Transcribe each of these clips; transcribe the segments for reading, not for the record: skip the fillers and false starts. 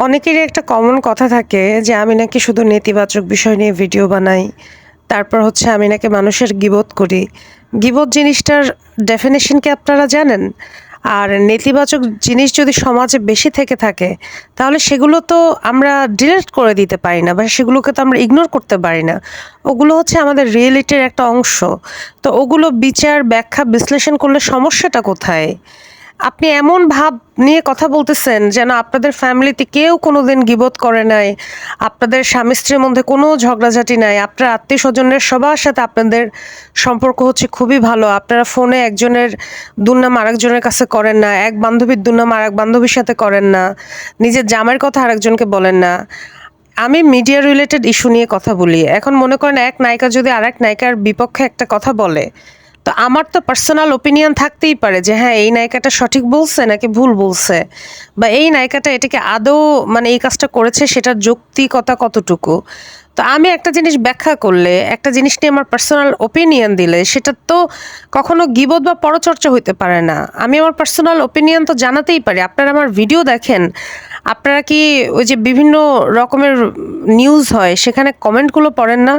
অনেকেরই একটা কমন কথা থাকে যে আমি নাকি শুধু নেতিবাচক বিষয় নিয়ে ভিডিও বানাই। তারপর হচ্ছে আমি নাকি মানুষের গীবত করি। গীবত জিনিসটার ডেফিনিশন কি আপনারা জানেন? আর নেতিবাচক জিনিস যদি সমাজে বেশি থেকে থাকে, তাহলে সেগুলো তো আমরা ডিলিট করে দিতে পারি না বা সেগুলোকে তো আমরা ইগনোর করতে পারি না। ওগুলো হচ্ছে আমাদের রিয়েলিটির একটা অংশ। তো ওগুলো বিচার, ব্যাখ্যা, বিশ্লেষণ করলে সমস্যাটা কোথায়? আপনি এমন ভাব নিয়ে কথা বলতেছেন যেন আপনাদের ফ্যামিলিতে কেউ কোনোদিন গীবত করে নাই। আপনাদের স্বামী-স্ত্রীর মধ্যে কোনো ঝগড়াঝাটি নাই। আপনার আত্মীয়স্বজনের সবার সাথে আপনাদের সম্পর্ক হচ্ছে খুবই ভালো। আপনারা ফোনে একজনের দুর্নাম আরেকজনের কাছে করেন না। এক বান্ধবীর দুর্নাম আরেক বান্ধবীর সাথে করেন না। নিজের জামাইয়ের কথা আরেকজনকে বলেন না। আমি মিডিয়া রিলেটেড ইস্যু নিয়ে কথা বলি। এখন মনে করেন এক নায়িকা যদি আরেক নায়িকার বিপক্ষে একটা কথা বলে, তো আমার তো পার্সোনাল ওপিনিয়ন থাকতেই পারে যে হ্যাঁ, এই নায়িকাটা সঠিক বলছে নাকি ভুল বলছে, বা এই নায়িকাটা এটাকে আদৌ মানে এই কাজটা করেছে সেটার যৌক্তিকতা কতটুকু। তো আমি একটা জিনিস ব্যাখ্যা করলে, একটা জিনিস নিয়ে আমার পার্সোনাল ওপিনিয়ন দিলে, সেটা তো কখনো গীবত বা পরচর্চা হইতে পারে না। আমি আমার পার্সোনাল ওপিনিয়ন তো জানাতেই পারি। আপনারা আমার ভিডিও দেখেন, আপনারা কি ওই যে বিভিন্ন রকমের নিউজ হয় সেখানে কমেন্টগুলো পড়েন না?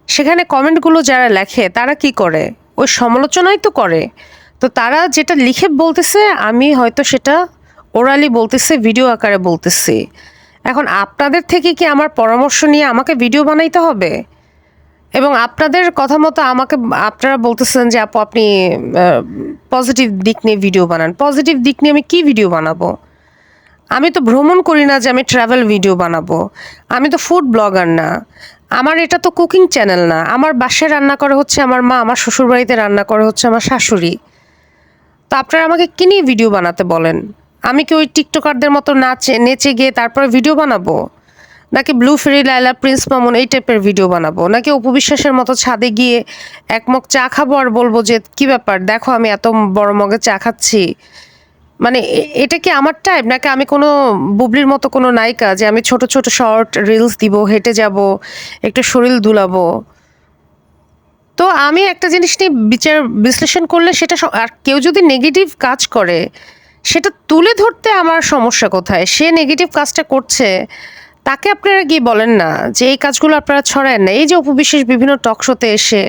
সেখানে কমেন্টগুলো যারা লেখে তারা কি করে? ওই সমালোচনাই তো করে। তো তারা যেটা লিখে বলতেছে আমি হয়তো সেটা ওরালি বলতেছি, ভিডিও আকারে বলতেছি। এখন আপনাদের থেকে কি আমার পরামর্শ নিয়ে আমাকে ভিডিও বানাইতে হবে? এবং আপনাদের কথা মতো আমাকে আপনারা বলতেছেন যে আপু আপনি পজিটিভ দিক নিয়ে ভিডিও বানান। পজিটিভ দিক নিয়ে আমি কি ভিডিও বানাবো? আমি তো ভ্রমণ করি না যে আমি ট্রাভেল ভিডিও বানাবো। আমি তো ফুড ব্লগার না। আমার এটা তো কুকিং চ্যানেল না। আমার বাসায় রান্না করে হচ্ছে আমার মা, আমার শ্বশুরবাড়িতে রান্না করে হচ্ছে আমার শাশুড়ি। তো আপনারা আমাকে কি নিয়ে ভিডিও বানাতে বলেন? আমি কি ওই টিকটকারদের মতো নেচে গিয়ে তারপরে ভিডিও বানাবো? নাকি ব্লু ফেরি লায়লা, প্রিন্স মামুন এই টাইপের ভিডিও বানাবো? নাকি অপু বিশ্বাসের মতো ছাদে গিয়ে এক মগ চা খাবো আর বলবো যে কি ব্যাপার, দেখো আমি এত বড় মগে চা খাচ্ছি? মানে এটা কি আমার টাইপ? নাকি আমি কোনো বুবলির মতো কোনো নায়িকা যে আমি ছোট ছোট শর্ট রিলস দিব, হেঁটে যাব, একটু শরীর দুলাবো? তো আমি একটা জিনিস নিয়ে বিচার বিশ্লেষণ করলে সেটা আর কেউ যদি নেগেটিভ কাজ করে সেটা তুলে ধরতে আমার সমস্যা কোথায়? সে নেগেটিভ কাজটা করছে, তাকে আপনারা গিয়ে বলেন না যে এই কাজগুলো আপনারা ছড়ায় না। এই যে উপবিশেষ বিভিন্ন টক শোতে এসে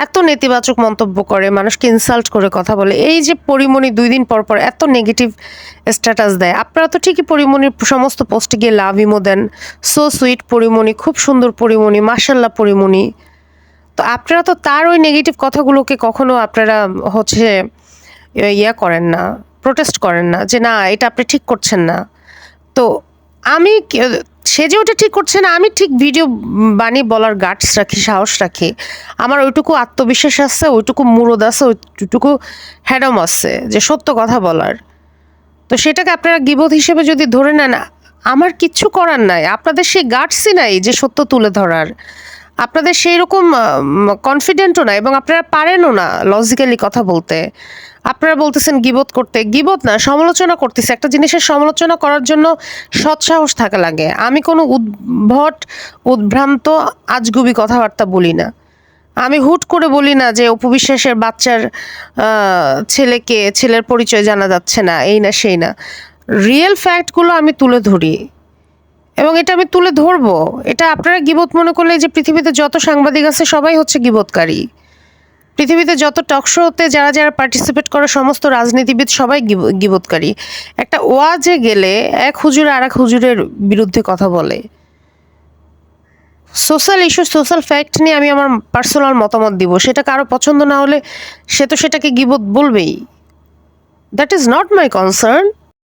এত নেতিবাচক মন্তব্য করে, মানুষকে ইনসাল্ট করে কথা বলে, এই যে পরিমণি 2 দিন পর পর এত নেগেটিভ স্ট্যাটাস দেয়, আপনারা তো ঠিকই পরিমণির সমস্ত পোস্টে গিয়ে লাভ ইমো দেন। সো সুইট পরিমণি, খুব সুন্দর পরিমণি, মাশাল্লাহ পরিমণি। তো আপনারা তো তার ওই নেগেটিভ কথাগুলোকে কখনো আপনারা হচ্ছে করেন না, প্রোটেস্ট করেন না যে না এটা আপনি ঠিক করছেন না। তো আমি সে যে ওটা ঠিক করছে না, আমি ঠিক ভিডিও বানিয়ে বলার গাটস রাখি, সাহস রাখি। আমার ওইটুকু আত্মবিশ্বাস আছে, ওইটুকু মুরদ আছে, ওইটুকু হ্যাডম আছে যে সত্য কথা বলার। তো সেটাকে আপনারা গীবত হিসেবে যদি ধরে নেন, আমার কিচ্ছু করার নাই। আপনাদের সেই গাটসই নাই যে সত্য তুলে ধরার। আপনাদের সেই রকম কনফিডেন্টও না, এবং আপনারা পারেনও না লজিক্যালি কথা বলতে। আপনারা বলতেছেন গীবত করতে, গীবত না, সমালোচনা করতেছে। একটা জিনিসের সমালোচনা করার জন্য সৎসাহস থাকা লাগে। আমি কোনো উদ্ভট, উদ্ভ্রান্ত, আজগুবি কথাবার্তা বলি না। আমি হুট করে বলি না যে অপু বিশ্বাসের বাচ্চার ছেলের পরিচয় জানা যাচ্ছে না, এই না সেই না। রিয়েল ফ্যাক্টগুলো আমি তুলে ধরি এবং এটা আমি তুলে ধরবো। এটা আপনারা গীবত মনে করলে যে পৃথিবীতে যত সাংবাদিক আছে সবাই হচ্ছে গীবতকারী। পৃথিবীতে যত টক শোতে যারা যারা পার্টিসিপেট করে সমস্ত রাজনীতিবিদ সবাই গীবতকারী। একটা ওয়াজে গেলে এক হুজুর আর এক হুজুরের বিরুদ্ধে কথা বলে। সোশ্যাল ইস্যু, সোশ্যাল ফ্যাক্ট নিয়ে আমি আমার পার্সোনাল মতামত দিব, সেটা কারো পছন্দ না হলে সে তো সেটাকে গীবত বলবেই। That is not my concern.